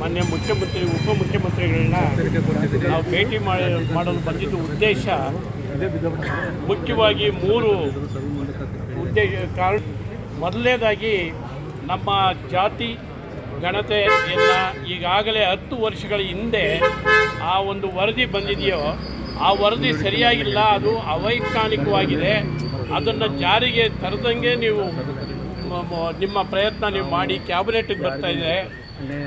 ಮಾನ್ಯ ಮುಖ್ಯಮಂತ್ರಿ ಉಪಮುಖ್ಯಮಂತ್ರಿಗಳನ್ನ ನಾವು ಭೇಟಿ ಮಾಡಲು ಬಂದಿದ್ದ ಉದ್ದೇಶ ಮುಖ್ಯವಾಗಿ 3 ಉದ್ದೇಶ ಕಾರಣ. ಮೊದಲನೇದಾಗಿ ನಮ್ಮ ಜಾತಿ ಗಣತೆಯನ್ನು ಈಗಾಗಲೇ 10 ವರ್ಷಗಳ ಹಿಂದೆ ಆ ಒಂದು ವರದಿ ಬಂದಿದೆಯೋ ಆ ವರದಿ ಸರಿಯಾಗಿಲ್ಲ, ಅದು ಅವೈಜ್ಞಾನಿಕವಾಗಿದೆ. ಅದನ್ನು ಜಾರಿಗೆ ತರದಂಗೆ ನೀವು ನಿಮ್ಮ ಪ್ರಯತ್ನ ನೀವು ಮಾಡಿ ಕ್ಯಾಬಿನೆಟ್ಗೆ ಬರ್ತಾಯಿದೆ.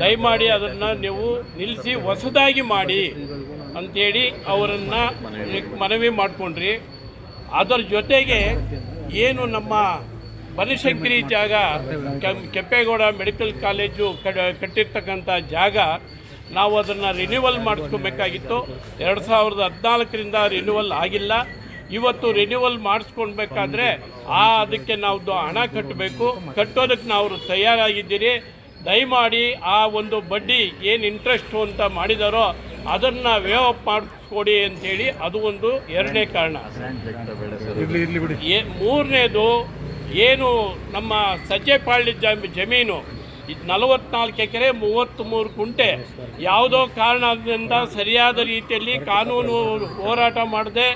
ದಯಮಾಡಿ ಅದನ್ನು ನೀವು ನಿಲ್ಲಿಸಿ ಹೊಸದಾಗಿ ಮಾಡಿ ಅಂಥೇಳಿ ಅವರನ್ನು ಮನವಿ ಮಾಡಿಕೊಂಡ್ರಿ. ಅದರ ಜೊತೆಗೆ ಏನು ನಮ್ಮ ಬನಶಂಕರಿ ಜಾಗ ಕೆಂಪೇಗೌಡ ಮೆಡಿಕಲ್ ಕಾಲೇಜು ಕಟ್ಟಿರ್ತಕ್ಕಂಥ ಜಾಗ ನಾವು ಅದನ್ನು ರಿನ್ಯೂವಲ್ ಮಾಡಿಸ್ಕೊಬೇಕಾಗಿತ್ತು. 2014ರಿಂದ ರಿನ್ಯೂವಲ್ ಆಗಿಲ್ಲ. ಇವತ್ತು ರಿನ್ಯೂವಲ್ ಮಾಡಿಸ್ಕೊಳ್ಬೇಕಾದ್ರೆ ಅದಕ್ಕೆ ನಾವು ಹಣ ಕಟ್ಟೋದಕ್ಕೆ ನಾವು ತಯಾರಾಗಿದ್ದೀರಿ. ದಯಮಾಡಿ ಆ ಒಂದು ಬಡ್ಡಿ ಏನು ಇಂಟ್ರೆಸ್ಟು ಅಂತ ಮಾಡಿದಾರೋ ಅದನ್ನು ವೇವ್ ಅಪ್ ಮಾಡಿಸ್ಕೊಡಿ ಅಂಥೇಳಿ ಅದು ಒಂದು 2ನೇ ಕಾರಣ. ಮೂರನೇದು ಏನು ನಮ್ಮ ಸಜ್ಜೆಪಾಳ್ಯ ಜಮೀನು 44 ಎಕರೆ 33 ಗುಂಟೆ ಯಾವುದೋ ಕಾರಣದಿಂದ ಸರಿಯಾದ ರೀತಿಯಲ್ಲಿ ಕಾನೂನು ಹೋರಾಟ ಮಾಡದೆ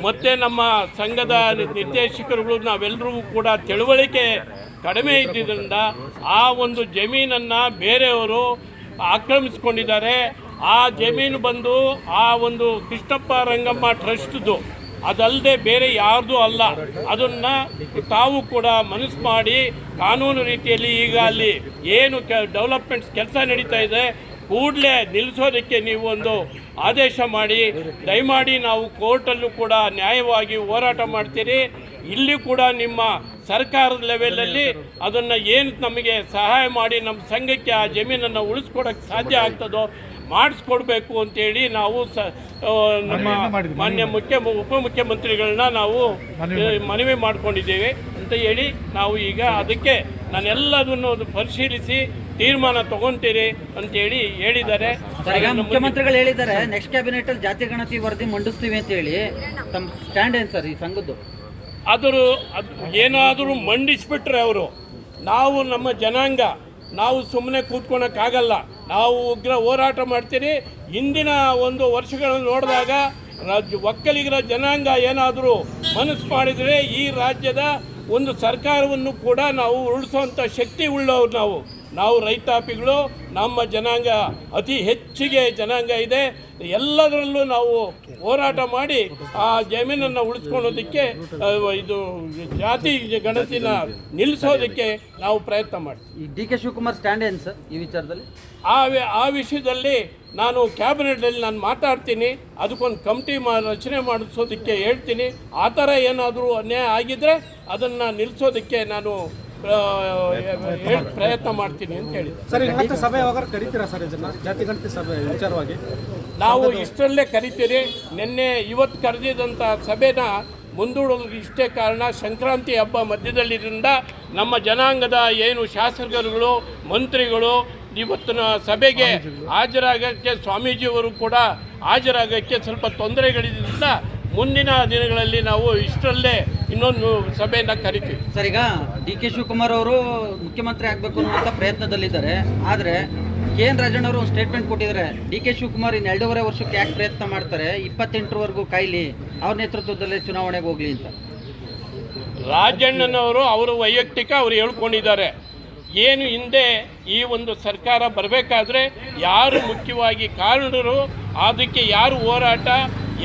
ಮತ್ತು ನಮ್ಮ ಸಂಘದ ನಿರ್ದೇಶಕರುಗಳು ನಾವೆಲ್ಲರೂ ಕೂಡ ತಿಳುವಳಿಕೆ ಕಡಿಮೆ ಇದ್ದಿದ್ದರಿಂದ ಆ ಒಂದು ಜಮೀನನ್ನು ಬೇರೆಯವರು ಆಕ್ರಮಿಸ್ಕೊಂಡಿದ್ದಾರೆ. ಆ ಜಮೀನು ಬಂದು ಆ ಒಂದು ಕೃಷ್ಣಪ್ಪ ರಂಗಮ್ಮ ಟ್ರಸ್ಟ್ದು, ಅದಲ್ಲದೆ ಬೇರೆ ಯಾರ್ದು ಅಲ್ಲ. ಅದನ್ನು ತಾವು ಕೂಡ ಮನಸ್ಸು ಮಾಡಿ ಕಾನೂನು ರೀತಿಯಲ್ಲಿ ಈಗ ಅಲ್ಲಿ ಏನು ಡೆವಲಪ್ಮೆಂಟ್ಸ್ ಕೆಲಸ ನಡೀತಾ ಇದೆ ಕೂಡಲೇ ನಿಲ್ಲಿಸೋದಕ್ಕೆ ನೀವು ಒಂದು ಆದೇಶ ಮಾಡಿ. ದಯಮಾಡಿ ನಾವು ಕೋರ್ಟಲ್ಲೂ ಕೂಡ ನ್ಯಾಯವಾಗಿ ಹೋರಾಟ ಮಾಡ್ತೀರಿ. ಇಲ್ಲಿ ಕೂಡ ನಿಮ್ಮ ಸರ್ಕಾರದ ಲೆವೆಲಲ್ಲಿ ಅದನ್ನು ಏನು ನಮಗೆ ಸಹಾಯ ಮಾಡಿ ನಮ್ಮ ಸಂಘಕ್ಕೆ ಆ ಜಮೀನನ್ನು ಉಳಿಸ್ಕೊಡೋಕ್ಕೆ ಸಾಧ್ಯ ಆಗ್ತದೋ ಮಾಡಿಸ್ಕೊಡ್ಬೇಕು ಅಂತೇಳಿ ನಾವು ನಮ್ಮ ಮಾನ್ಯ ಉಪಮುಖ್ಯಮಂತ್ರಿಗಳನ್ನ ನಾವು ಮನವಿ ಮಾಡ್ಕೊಂಡಿದ್ದೇವೆ ಅಂತ ಹೇಳಿ ನಾವು ಈಗ ಅದಕ್ಕೆ ನಾನೆಲ್ಲದನ್ನು ಪರಿಶೀಲಿಸಿ ತೀರ್ಮಾನ ತಗೊಂತೀರಿ ಅಂತೇಳಿ ಹೇಳಿದ್ದಾರೆ. ಮುಖ್ಯಮಂತ್ರಿಗಳು ಹೇಳಿದ್ದಾರೆ ನೆಕ್ಸ್ಟ್ ಕ್ಯಾಬಿನೆಟ್ ಅಲ್ಲಿ ಜಾತಿ ಗಣತಿ ವರದಿ ಮಂಡಿಸ್ತೀವಿ ಅಂತ ಹೇಳಿ. ತಮ್ಮ ಸ್ಟ್ಯಾಂಡ್ ಏನು ಸರ್ ಈ ಸಂಘದ್ದು? ಅದು ಏನಾದರೂ ಮಂಡಿಸ್ಬಿಟ್ರೆ ಅವರು ನಾವು ನಮ್ಮ ಜನಾಂಗ ನಾವು ಸುಮ್ಮನೆ ಕೂತ್ಕೊಳಕ್ಕಾಗಲ್ಲ. ನಾವು ಉಗ್ರ ಹೋರಾಟ ಮಾಡ್ತೀರಿ. ಹಿಂದಿನ ಒಂದು ವರ್ಷಗಳನ್ನು ನೋಡಿದಾಗ ಒಕ್ಕಲಿಗರ ಜನಾಂಗ ಏನಾದರೂ ಮನಸ್ಸು ಮಾಡಿದರೆ ಈ ರಾಜ್ಯದ ಒಂದು ಸರ್ಕಾರವನ್ನು ಕೂಡ ನಾವು ಉರುಳಿಸೋವಂಥ ಶಕ್ತಿ ಉಳ್ಳವರು ನಾವು ರೈತಾಪಿಗಳು. ನಮ್ಮ ಜನಾಂಗ ಅತಿ ಹೆಚ್ಚಿಗೆ ಜನಾಂಗ ಇದೆ. ಎಲ್ಲದರಲ್ಲೂ ನಾವು ಹೋರಾಟ ಮಾಡಿ ಆ ಜಮೀನನ್ನು ಉಳಿಸ್ಕೊಳ್ಳೋದಕ್ಕೆ ಇದು ಜಾತಿ ಗಣತಿನ ನಿಲ್ಲಿಸೋದಕ್ಕೆ ನಾವು ಪ್ರಯತ್ನ ಮಾಡ್ತೀವಿ. ಈ ಡಿ.ಕೆ. ಶಿವಕುಮಾರ್ ಸ್ಟ್ಯಾಂಡ್ ಏನು ಸರ್ ಈ ವಿಚಾರದಲ್ಲಿ? ಆ ವಿಷಯದಲ್ಲಿ ನಾನು ಕ್ಯಾಬಿನೆಟಲ್ಲಿ ನಾನು ಮಾತಾಡ್ತೀನಿ. ಅದಕ್ಕೊಂದು ಕಮಿಟಿ ರಚನೆ ಮಾಡಿಸೋದಕ್ಕೆ ಹೇಳ್ತೀನಿ. ಆ ಥರ ಏನಾದರೂ ಅನ್ಯಾಯ ಆಗಿದ್ದರೆ ಅದನ್ನು ನಿಲ್ಲಿಸೋದಕ್ಕೆ ನಾನು ಪ್ರಯತ್ನ ಮಾಡ್ತೀನಿ ಅಂತ ಹೇಳಿದೆ. ನಾವು ಇಷ್ಟರಲ್ಲೇ ಕರಿತೀರಿ. ಇವತ್ತು ಕರೆದಿದ್ದಂಥ ಸಭೆನ ಮುಂದೂಡಲು ಇಷ್ಟೇ ಕಾರಣ. ಸಂಕ್ರಾಂತಿ ಹಬ್ಬ ಮಧ್ಯದಲ್ಲಿದ್ದರಿಂದ ನಮ್ಮ ಜನಾಂಗದ ಏನು ಶಾಸಕರುಗಳು ಮಂತ್ರಿಗಳು ಇವತ್ತಿನ ಸಭೆಗೆ ಹಾಜರಾಗೋಕ್ಕೆ ಸ್ವಾಮೀಜಿಯವರು ಕೂಡ ಹಾಜರಾಗೋಕ್ಕೆ ಸ್ವಲ್ಪ ತೊಂದರೆಗಳಿದ್ದರಿಂದ ಮುಂದಿನ ದಿನಗಳಲ್ಲಿ ನಾವು ಇಷ್ಟರಲ್ಲೇ ಇನ್ನೊಂದು ಸಭೆಯನ್ನು ಕರಿತೀವಿ. ಸರ್, ಈಗ ಡಿ.ಕೆ. ಶಿವಕುಮಾರ್ ಅವರು ಮುಖ್ಯಮಂತ್ರಿ ಆಗಬೇಕು ಅನ್ನುವಂಥ ಪ್ರಯತ್ನದಲ್ಲಿದ್ದಾರೆ. ಆದರೆ ಕೆ.ಎನ್. ರಾಜಣ್ಣವರು ಒಂದು ಸ್ಟೇಟ್ಮೆಂಟ್ ಕೊಟ್ಟಿದ್ದಾರೆ. ಡಿ.ಕೆ. ಶಿವಕುಮಾರ್ ಇನ್ನು 2.5 ವರ್ಷಕ್ಕೆ ಯಾಕೆ ಪ್ರಯತ್ನ ಮಾಡ್ತಾರೆ, 28ರವರೆಗೂ ಕಾಯ್ಲಿ, ಅವ್ರ ನೇತೃತ್ವದಲ್ಲೇ ಚುನಾವಣೆಗೆ ಹೋಗಲಿ ಅಂತ. ರಾಜಣ್ಣನವರು ಅವರು ವೈಯಕ್ತಿಕ ಅವರು ಹೇಳ್ಕೊಂಡಿದ್ದಾರೆ. ಏನು ಹಿಂದೆ ಈ ಒಂದು ಸರ್ಕಾರ ಬರಬೇಕಾದ್ರೆ ಯಾರು ಮುಖ್ಯವಾಗಿ ಕಾರಣರು, ಅದಕ್ಕೆ ಯಾರು ಹೋರಾಟ,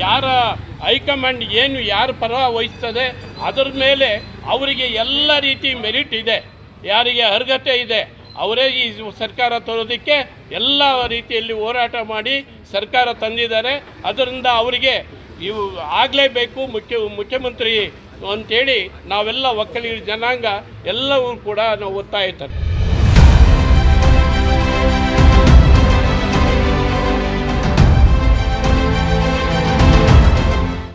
ಯಾರ ಹೈಕಮಾಂಡ್ ಏನು ಯಾರ ಪರ ವಹಿಸ್ತದೆ ಅದರ ಮೇಲೆ ಅವರಿಗೆ ಎಲ್ಲ ರೀತಿ ಮೆರಿಟ್ ಇದೆ, ಯಾರಿಗೆ ಅರ್ಹತೆ ಇದೆ ಅವರೇ ಈ ಸರ್ಕಾರ ತರೋದಕ್ಕೆ ಎಲ್ಲ ರೀತಿಯಲ್ಲಿ ಹೋರಾಟ ಮಾಡಿ ಸರ್ಕಾರ ತಂದಿದ್ದಾರೆ. ಅದರಿಂದ ಅವರಿಗೆ ಇವು ಆಗಲೇಬೇಕು ಮುಖ್ಯಮಂತ್ರಿ ಅಂಥೇಳಿ ನಾವೆಲ್ಲ ಒಕ್ಕಲಿಗರ ಜನಾಂಗ ಎಲ್ಲವೂ ಕೂಡ ನಾವು ಒತ್ತಾಯಿತಾರೆ.